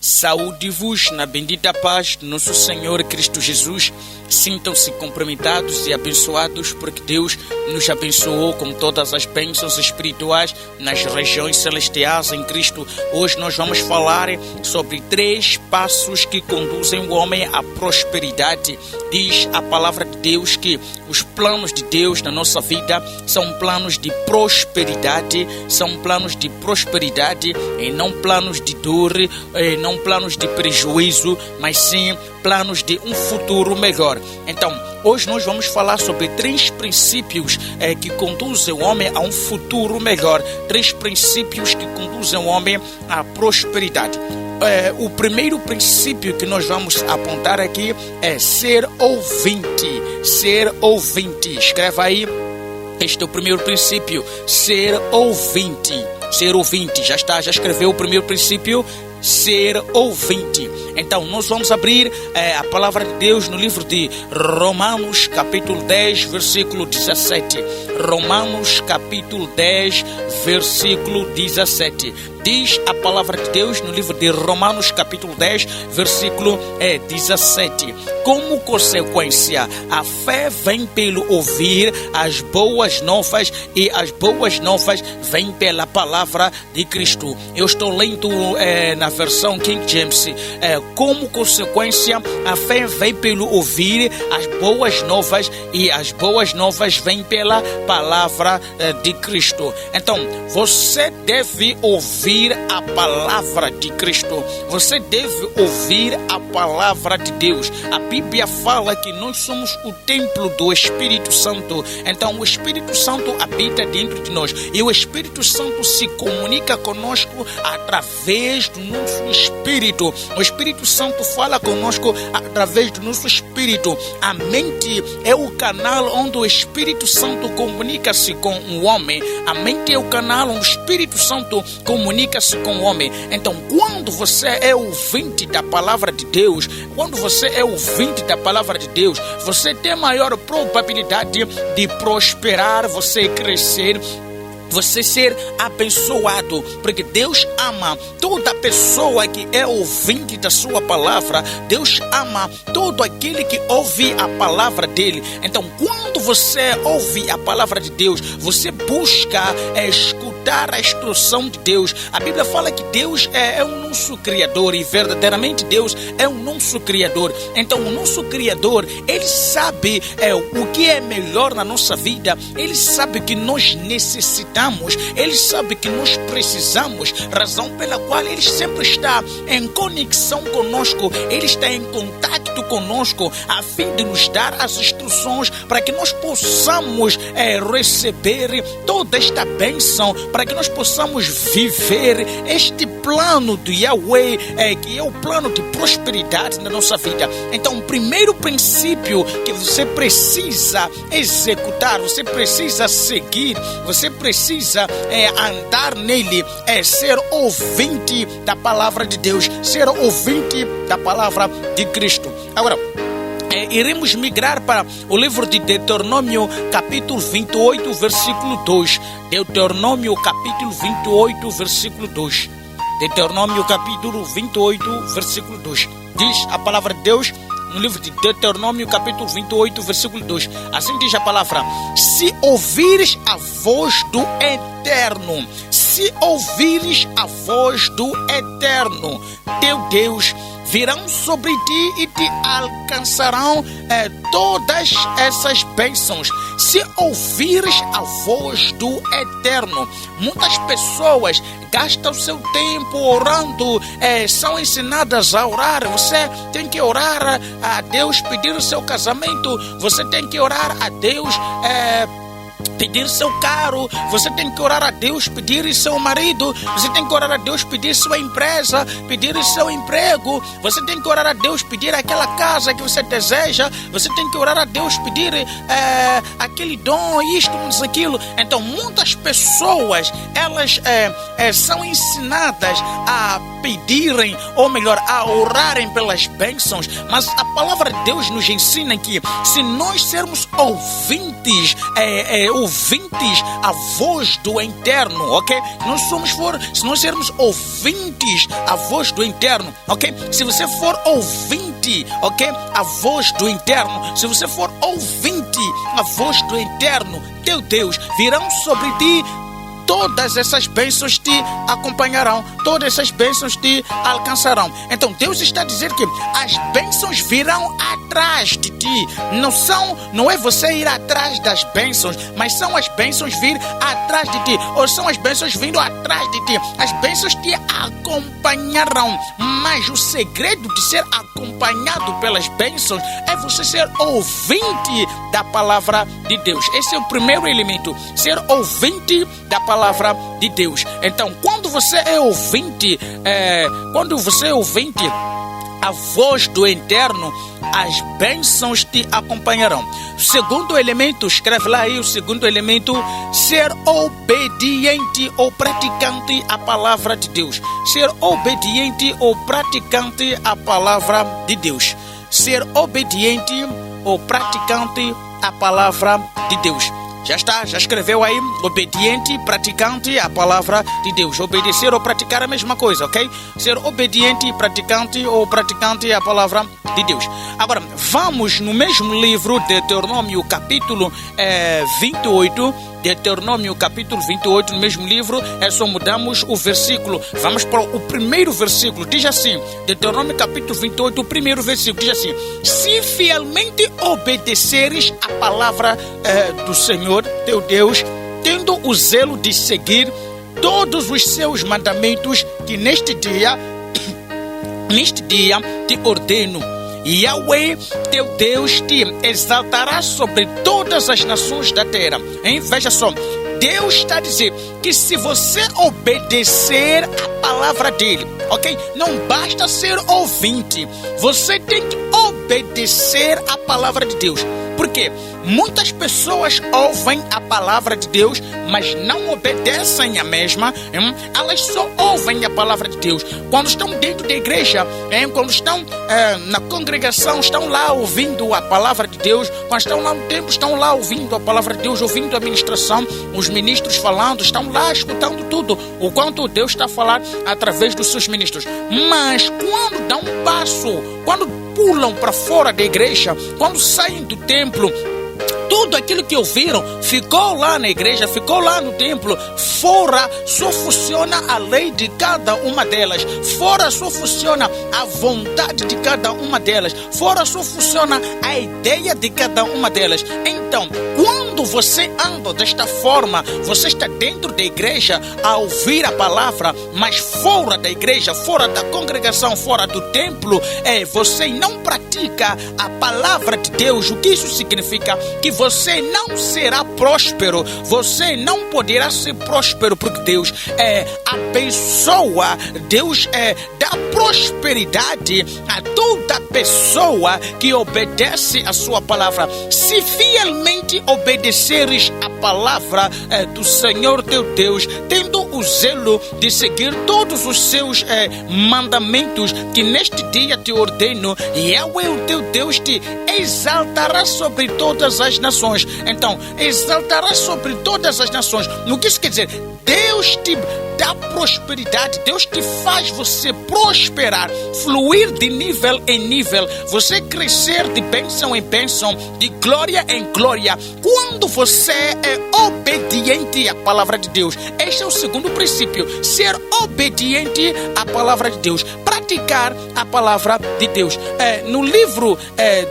Saúde-vos na bendita paz do nosso Senhor Cristo Jesus. Sintam-se cumprimentados e abençoados, porque Deus nos abençoou com todas as bênçãos espirituais nas regiões celestiais em Cristo. Hoje nós vamos falar sobre 3 passos que conduzem o homem à prosperidade. Diz a palavra de Deus que os planos de Deus na nossa vida são planos de prosperidade, e não planos de dor, não planos de prejuízo, mas sim planos de um futuro melhor. Então, hoje nós vamos falar sobre 3 princípios que conduzem o homem a um futuro melhor. 3 princípios que conduzem o homem à prosperidade. O primeiro princípio que nós vamos apontar aqui é ser ouvinte. Ser ouvinte. Escreva aí. Este é o primeiro princípio. Ser ouvinte. Ser ouvinte. Já escreveu o primeiro princípio? Ser ouvinte. Então nós vamos abrir a palavra de Deus no livro de Romanos capítulo 10 versículo 17. Romanos capítulo 10 versículo 17. Diz a palavra de Deus no livro de Romanos capítulo 10 versículo 17. Como consequência, a fé vem pelo ouvir as boas novas, e as boas novas vêm pela palavra de Cristo. Eu estou lendo na versão King James. Como consequência, a fé vem pelo ouvir as boas novas, e as boas novas vêm pela palavra de Cristo. Então, você deve ouvir a palavra de Cristo. Você deve ouvir a palavra de Deus. A Bíblia fala que nós somos o templo do Espírito Santo. Então o Espírito Santo habita dentro de nós, e o Espírito Santo se comunica conosco através do nosso espírito. O Espírito Santo fala conosco através do nosso espírito. A mente é o canal onde o Espírito Santo comunica-se com o homem. A mente é o canal onde o Espírito Santo comunica-se com o homem. Então, quando você é ouvinte da palavra de Deus, você tem maior probabilidade de prosperar, você crescer, você ser abençoado, porque Deus ama toda pessoa que é ouvinte da sua palavra. Deus ama todo aquele que ouve a palavra dele. Então, quando você ouve a palavra de Deus, você busca escutar a instrução de Deus. A Bíblia fala que Deus é o nosso Criador, e verdadeiramente Deus é o nosso Criador. Então, o nosso Criador, Ele sabe o que é melhor na nossa vida. Ele sabe que nós necessitamos. Ele sabe que nós precisamos, razão pela qual Ele sempre está em conexão conosco. Ele está em contato conosco, a fim de nos dar as instruções para que nós possamos receber toda esta bênção, para que nós possamos viver este plano do Yahweh, que é o plano de prosperidade na nossa vida. Então, o primeiro princípio que você precisa executar, você precisa seguir, você precisa andar nele, é ser ouvinte da palavra de Deus, ser ouvinte da palavra de Cristo. Agora, iremos migrar para o livro de Deuteronômio capítulo 28 versículo 2. Deuteronômio capítulo 28 versículo 2. Deuteronômio capítulo 28 versículo 2. Diz a palavra de Deus no livro de Deuteronômio capítulo 28 versículo 2. Assim diz a palavra: se ouvires a voz do Eterno, se ouvires a voz do Eterno, teu Deus, virão sobre ti e te alcançarão todas essas bênçãos. Se ouvires a voz do Eterno. Muitas pessoas gastam seu tempo orando, são ensinadas a orar. Você tem que orar a Deus, pedir o seu casamento. Você tem que orar a Deus, pedir seu carro. Você tem que orar a Deus, pedir seu marido. Você tem que orar a Deus, pedir sua empresa, pedir seu emprego. Você tem que orar a Deus, pedir aquela casa que você deseja. Você tem que orar a Deus, pedir aquele dom, isto, isso, aquilo. Então, muitas pessoas, elas são ensinadas a pedirem, ou melhor, a orarem pelas bênçãos. Mas a palavra de Deus nos ensina que, se nós sermos ouvintes, ouvintes ouvintes à voz do Eterno, ok? Se nós sermos ouvintes à voz do Eterno, ok? Se você for ouvinte, ok? A voz do Eterno, se você for ouvinte à voz do Eterno, teu Deus, virão sobre ti. Todas essas bênçãos te acompanharão, todas essas bênçãos te alcançarão. Então Deus está a dizer que as bênçãos virão atrás de ti. Não é você ir atrás das bênçãos, mas são as bênçãos vir atrás de ti, ou são as bênçãos vindo atrás de ti. As bênçãos te acompanharão, mas o segredo de ser acompanhado pelas bênçãos é você ser ouvinte da palavra de Deus. Esse é o primeiro elemento, ser ouvinte da palavra de Deus. Então, quando você é ouvinte a voz do Eterno, as bênçãos te acompanharão. Segundo elemento, escreve lá aí o segundo elemento, ser obediente ou praticante à palavra de Deus. Ser obediente ou praticante à palavra de Deus. Ser obediente ou praticante à palavra de Deus. Já está, já escreveu aí, obediente, praticante à palavra de Deus. Obedecer ou praticar é a mesma coisa, ok? Ser obediente, praticante ou praticante à palavra de Deus. Agora, vamos no mesmo livro, Deuteronômio capítulo 28, Deuteronômio capítulo 28, no mesmo livro, só mudamos o versículo. Vamos para o primeiro versículo, diz assim, Deuteronômio capítulo 28, o primeiro versículo, diz assim: se fielmente obedeceres a palavra do Senhor, teu Deus, tendo o zelo de seguir todos os seus mandamentos que neste dia te ordeno, Yahweh, teu Deus, te exaltará sobre todas as nações da terra. Hein? Veja só, Deus está a dizer que se você obedecer a palavra dele, ok? Não basta ser ouvinte, você tem que obedecer a palavra de Deus. Por quê? Muitas pessoas ouvem a palavra de Deus, mas não obedecem a mesma. Elas só ouvem a palavra de Deus. Quando estão dentro da igreja, quando estão na congregação, estão lá ouvindo a palavra de Deus. Quando estão lá no templo, estão lá ouvindo a palavra de Deus, ouvindo a ministração, os ministros falando, estão lá escutando tudo, o quanto Deus está a falar através dos seus ministros. Mas quando dão um passo, quando pulam para fora da igreja, quando saem do templo, tudo aquilo que ouviram ficou lá na igreja, ficou lá no templo. Fora só funciona a lei de cada uma delas. Fora só funciona a vontade de cada uma delas. Fora só funciona a ideia de cada uma delas. Então, quando você anda desta forma, você está dentro da igreja a ouvir a palavra, mas fora da igreja, fora da congregação, fora do templo, você não pratica a palavra de Deus. O que isso significa? Que você não será próspero, você não poderá ser próspero, porque Deus abençoa, Deus dá prosperidade a toda pessoa que obedece a sua palavra. Se fielmente obedeceres a palavra do Senhor teu Deus, tendo o zelo de seguir todos os seus mandamentos que neste dia te ordeno, Yahweh o teu Deus te exaltará sobre todas as nações. Então, exaltará sobre todas as nações. O que isso quer dizer? Deus te dá prosperidade, Deus te faz você prosperar, fluir de nível em nível, você crescer de bênção em bênção, de glória em glória, quando você é obediente à palavra de Deus. Este é o segundo princípio, ser obediente à palavra de Deus, praticar a palavra de Deus. No livro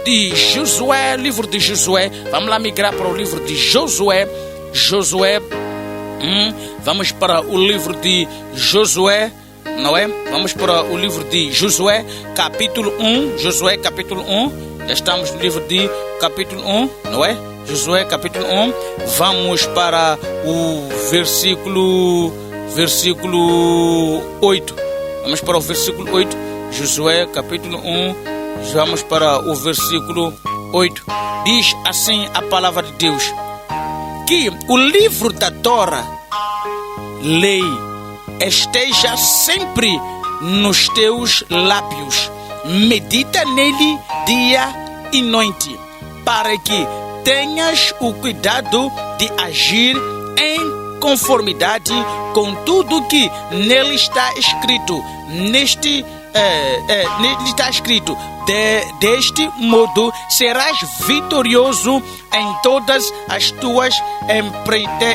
de Josué, vamos lá migrar para o livro de Josué. Vamos para o livro de Josué, não é? Vamos para o livro de Josué, capítulo 1. Josué, capítulo 1. Já estamos no livro de capítulo 1, não é? Josué, capítulo 1. Vamos para o versículo 8. Vamos para o versículo 8. Josué, capítulo 1. Vamos para o versículo 8. Diz assim a palavra de Deus: que o livro da Torá, lei, esteja sempre nos teus lábios, medita nele dia e noite, para que tenhas o cuidado de agir em conformidade com tudo que nele está escrito. Nele está escrito: deste modo serás vitorioso em todas as tuas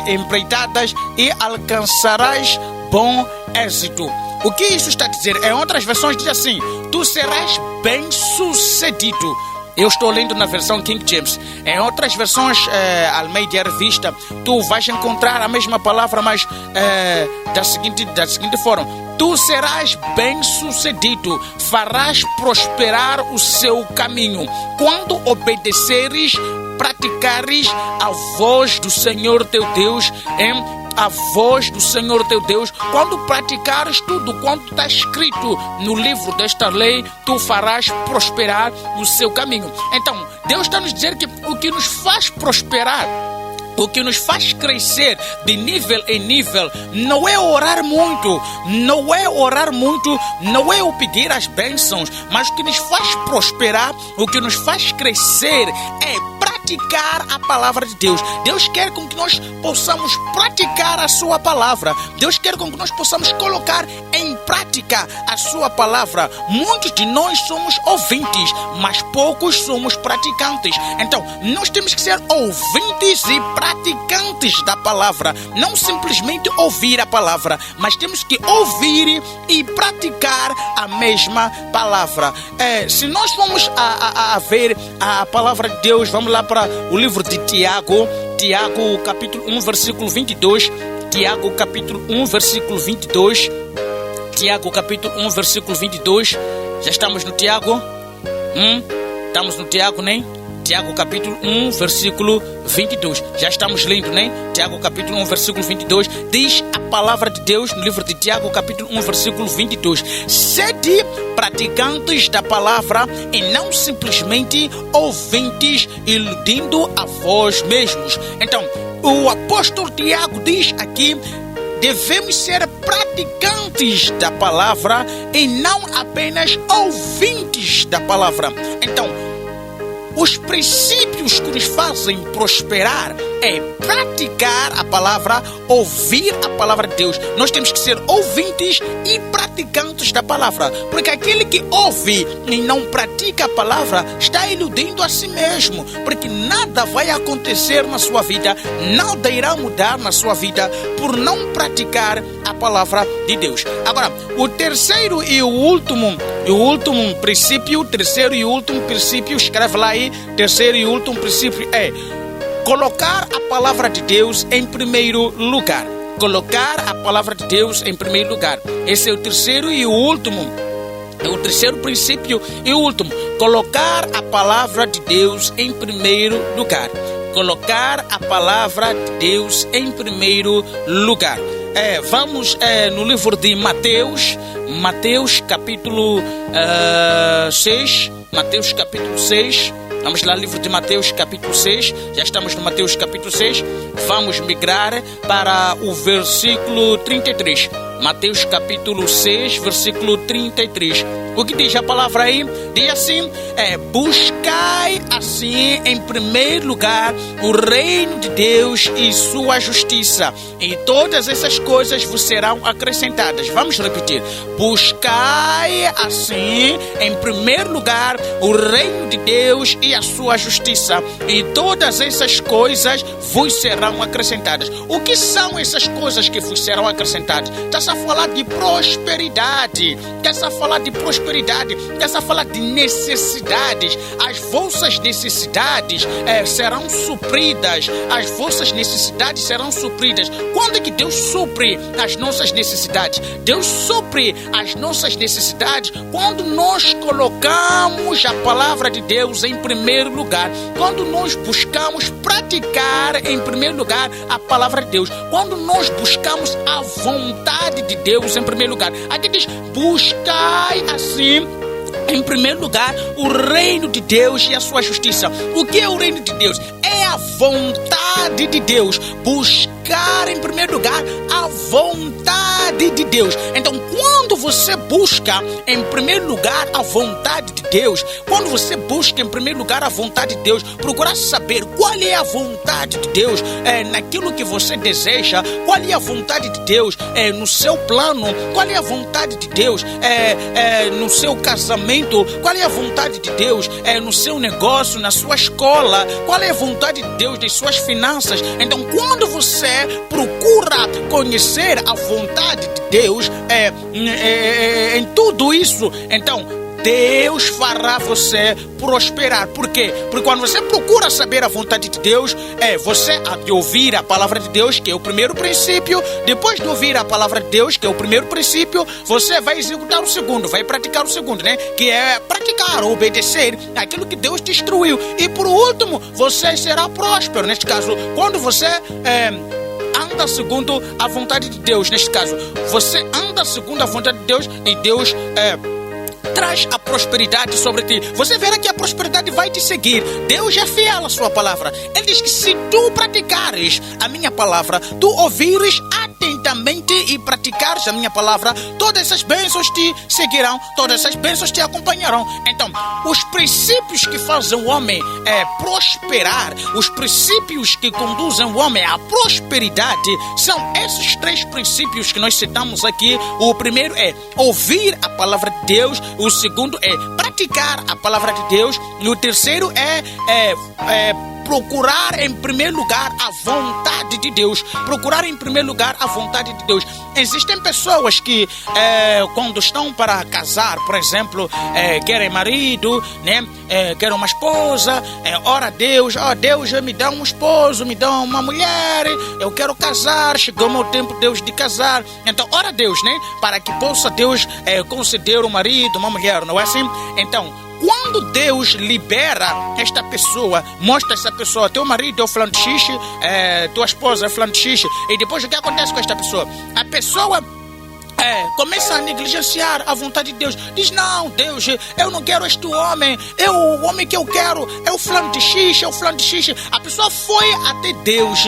empreitadas e alcançarás bom êxito. O que isso está a dizer? Em outras versões diz assim: tu serás bem-sucedido. Eu estou lendo na versão King James. Em outras versões, Almeida Revista, tu vais encontrar a mesma palavra, mas da seguinte forma: tu serás bem-sucedido, farás prosperar o seu caminho, quando obedeceres, praticares a voz do Senhor teu Deus, a voz do Senhor teu Deus. Quando praticares tudo quanto está escrito no livro desta lei, tu farás prosperar o seu caminho. Então, Deus está nos dizendo que o que nos faz prosperar, o que nos faz crescer de nível em nível, não é orar muito, não é o pedir as bênçãos, mas o que nos faz prosperar, o que nos faz crescer é praticar a palavra de Deus. Deus quer com que nós possamos praticar a sua palavra. Deus quer com que nós possamos colocar em prática a sua palavra. Muitos de nós somos ouvintes, mas poucos somos praticantes. Então, nós temos que ser ouvintes e praticantes da palavra. Não simplesmente ouvir a palavra, mas temos que ouvir e praticar a mesma palavra. Se nós vamos a ver a palavra de Deus, vamos lá para o livro de Tiago, capítulo 1, versículo 22. Tiago, capítulo 1, versículo 22. Tiago, capítulo 1, versículo 22. Já estamos no Tiago? Estamos no Tiago, né? Tiago, capítulo 1, versículo 22. Já estamos lendo, né? Tiago, capítulo 1, versículo 22. Diz a palavra de Deus no livro de Tiago, capítulo 1, versículo 22. Sede praticantes da palavra e não simplesmente ouvintes, iludindo a vós mesmos. Então, o apóstolo Tiago diz aqui: devemos ser praticantes da palavra e não apenas ouvintes da palavra. Então, os princípios que nos fazem prosperar é praticar a palavra, ouvir a palavra de Deus. Nós temos que ser ouvintes e praticantes da palavra, porque aquele que ouve e não pratica a palavra está iludindo a si mesmo, porque nada vai acontecer na sua vida, nada irá mudar na sua vida por não praticar a palavra de Deus. Agora, o terceiro e o último princípio, escreve lá aí, terceiro e último princípio é colocar a palavra de Deus em primeiro lugar. Colocar a palavra de Deus em primeiro lugar. Esse é o terceiro e o último. É o terceiro princípio e o último. Colocar a palavra de Deus em primeiro lugar. Colocar a palavra de Deus em primeiro lugar. Vamos no livro de Mateus capítulo 6. Mateus capítulo 6. Vamos lá, livro de Mateus capítulo 6. Já estamos no Mateus capítulo 6. Vamos migrar para o versículo 33. Mateus capítulo 6, versículo 33. O que diz a palavra aí? Diz assim: buscai assim em primeiro lugar o reino de Deus e sua justiça, e todas essas coisas vos serão acrescentadas. Vamos repetir: buscai assim em primeiro lugar o reino de Deus e a sua justiça, e todas essas coisas vos serão acrescentadas. O que são essas coisas que vos serão acrescentadas? Está-se a falar de prosperidade, está-se a falar de prosperidade, está-se a falar de necessidades. As vossas necessidades serão supridas, as vossas necessidades serão supridas. Quando é que Deus supre as nossas necessidades? Deus supre as nossas necessidades quando nós colocamos a palavra de Deus em primeiro lugar, quando nós buscamos praticar em primeiro lugar a palavra de Deus, quando nós buscamos a vontade de Deus em primeiro lugar. Aqui diz: buscai assim em primeiro lugar o reino de Deus e a sua justiça. O que é o reino de Deus? É a vontade de Deus. Buscar em primeiro lugar a vontade vontade de Deus. Então, quando você busca em primeiro lugar a vontade de Deus, quando você busca em primeiro lugar a vontade de Deus, procurar saber qual é a vontade de Deus naquilo que você deseja, qual é a vontade de Deus no seu plano, qual é a vontade de Deus no seu casamento, qual é a vontade de Deus no seu negócio, na sua escola, qual é a vontade de Deus nas suas finanças. Então, quando você procura conhecer a vontade de Deus em tudo isso, então Deus fará você prosperar. Por quê? Porque quando você procura saber a vontade de Deus, você há de ouvir a palavra de Deus, que é o primeiro princípio. Depois de ouvir a palavra de Deus, que é o primeiro princípio, você vai executar o segundo, vai praticar o segundo, né? Que é praticar, obedecer aquilo que Deus te instruiu. E por último, você será próspero. Neste caso, quando você anda segundo a vontade de Deus, neste caso, você anda segundo a vontade de Deus, e Deus traz a prosperidade sobre ti. Você verá que a prosperidade vai te seguir. Deus é fiel à sua palavra. Ele diz que se tu praticares a minha palavra, tu ouvires atentamente e praticares a minha palavra, todas essas bênçãos te seguirão, todas essas bênçãos te acompanharão. Então, os princípios que fazem o homem prosperar, os princípios que conduzem o homem à prosperidade, são esses 3 princípios que nós citamos aqui. O primeiro é ouvir a palavra de Deus, o segundo é praticar a palavra de Deus, e o terceiro é procurar em primeiro lugar a vontade de Deus. Procurar em primeiro lugar a vontade de Deus. Existem pessoas que quando estão para casar, por exemplo, querem marido, né? Querem uma esposa, ora a Deus, Deus me dá um esposo, me dá uma mulher, eu quero casar, chegou o meu tempo, Deus, de casar. Então ora a Deus, né? Para que possa Deus conceder um marido, uma mulher, não é assim? Então, quando Deus libera esta pessoa, mostra essa pessoa, teu marido é o fulano de xixi, tua esposa é o fulano de xixi, e depois o que acontece com esta pessoa? A pessoa começa a negligenciar a vontade de Deus. Diz, não, Deus, eu não quero este homem, o homem que eu quero é o fulano de xixi, é o fulano de xixi. A pessoa foi até Deus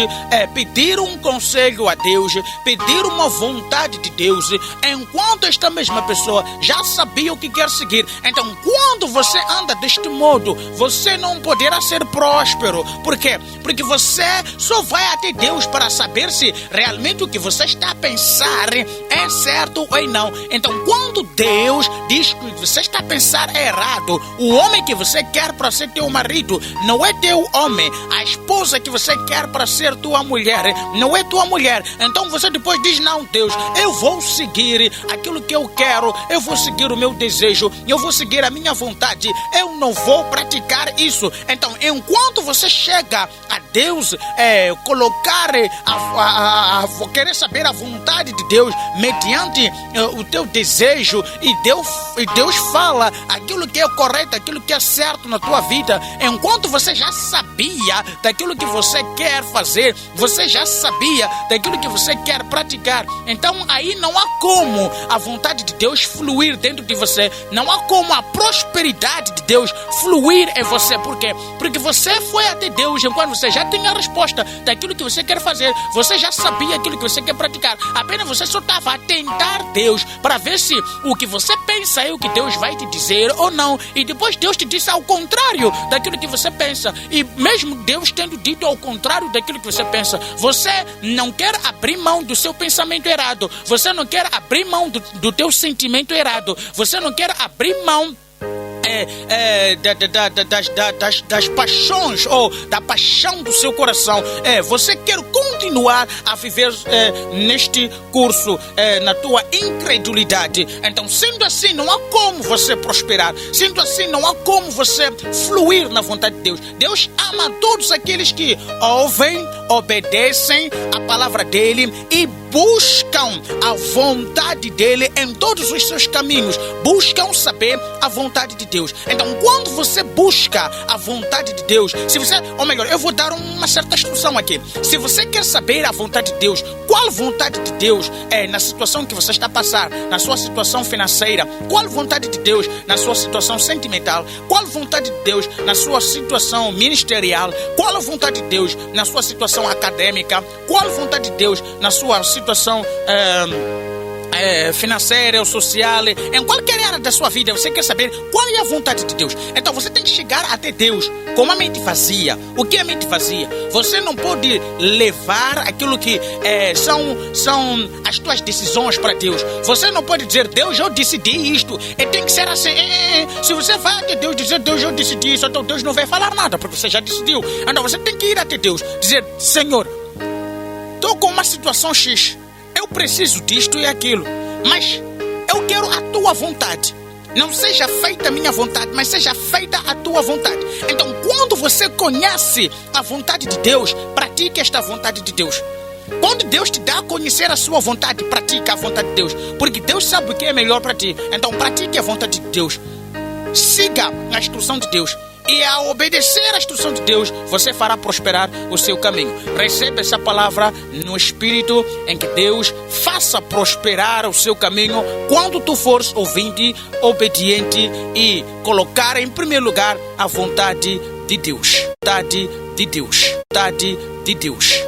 pedir um conselho a Deus, pedir uma vontade de Deus, enquanto esta mesma pessoa já sabia o que quer seguir. Então, quando você anda deste modo, você não poderá ser próspero. Por quê? Porque você só vai até Deus para saber se realmente o que você está a pensar é certo ou não. Então, quando Deus diz que você está a pensar errado, o homem que você quer para ser teu marido não é teu homem, a esposa que você quer para ser tua mulher não é tua mulher. Então você depois diz, não, Deus, eu vou seguir aquilo que eu quero, eu vou seguir o meu desejo, eu vou seguir a minha vontade, eu não vou praticar isso. Então, enquanto você chega a Deus, colocar querer saber a vontade de Deus mediante o teu desejo, e Deus fala aquilo que é correto, aquilo que é certo na tua vida, enquanto você já sabia daquilo que você quer fazer, você já sabia daquilo que você quer praticar. Então aí não há como a vontade de Deus fluir dentro de você, não há como a prosperidade de Deus fluir em você. Por quê? Porque você foi até Deus enquanto você já tinha a resposta daquilo que você quer fazer, você já sabia aquilo que você quer praticar, apenas você só estava a tentar Deus para ver se o que você pensa é o que Deus vai te dizer ou não. E depois Deus te disse ao contrário daquilo que você pensa. E mesmo Deus tendo dito ao contrário daquilo que você pensa, você não quer abrir mão do seu pensamento errado, você não quer abrir mão do teu sentimento errado, você não quer abrir mão das paixões ou da paixão do seu coração. Você quer continuar a viver neste curso na tua incredulidade. Então, sendo assim, não há como você prosperar. Sendo assim, não há como você fluir na vontade de Deus. Deus ama todos aqueles que ouvem, obedecem a palavra dele e buscam a vontade dele em todos os seus caminhos. Buscam saber a vontade de Deus. Então, quando você busca a vontade de Deus, se você, ou melhor, eu vou dar uma certa instrução aqui. Se você quer saber a vontade de Deus, qual vontade de Deus na situação que você está a passar, na sua situação financeira, qual vontade de Deus na sua situação sentimental, qual vontade de Deus na sua situação ministerial, qual a vontade de Deus na sua situação acadêmica, qual a vontade de Deus na sua situação financeira ou social, em qualquer área da sua vida, você quer saber qual é a vontade de Deus. Então você tem que chegar até Deus com uma mente vazia. O que é mente vazia? Você não pode levar aquilo que são as tuas decisões para Deus. Você não pode dizer, Deus, eu decidi isto. E tem que ser assim. Se você vai até Deus dizer, Deus, eu decidi isso, então Deus não vai falar nada, porque você já decidiu. Então você tem que ir até Deus, dizer, Senhor, estou com uma situação X. Eu preciso disto e aquilo, mas eu quero a tua vontade. Não seja feita a minha vontade, mas seja feita a tua vontade. Então, quando você conhece a vontade de Deus, pratique esta vontade de Deus. Quando Deus te dá a conhecer a sua vontade, pratique a vontade de Deus, porque Deus sabe o que é melhor para ti. Então, pratique a vontade de Deus. Siga a instrução de Deus. E ao obedecer à instrução de Deus, você fará prosperar o seu caminho. Receba essa palavra no Espírito, em que Deus faça prosperar o seu caminho quando tu fores ouvinte, obediente e colocar em primeiro lugar a vontade de Deus. Vontade de Deus. Vontade de Deus.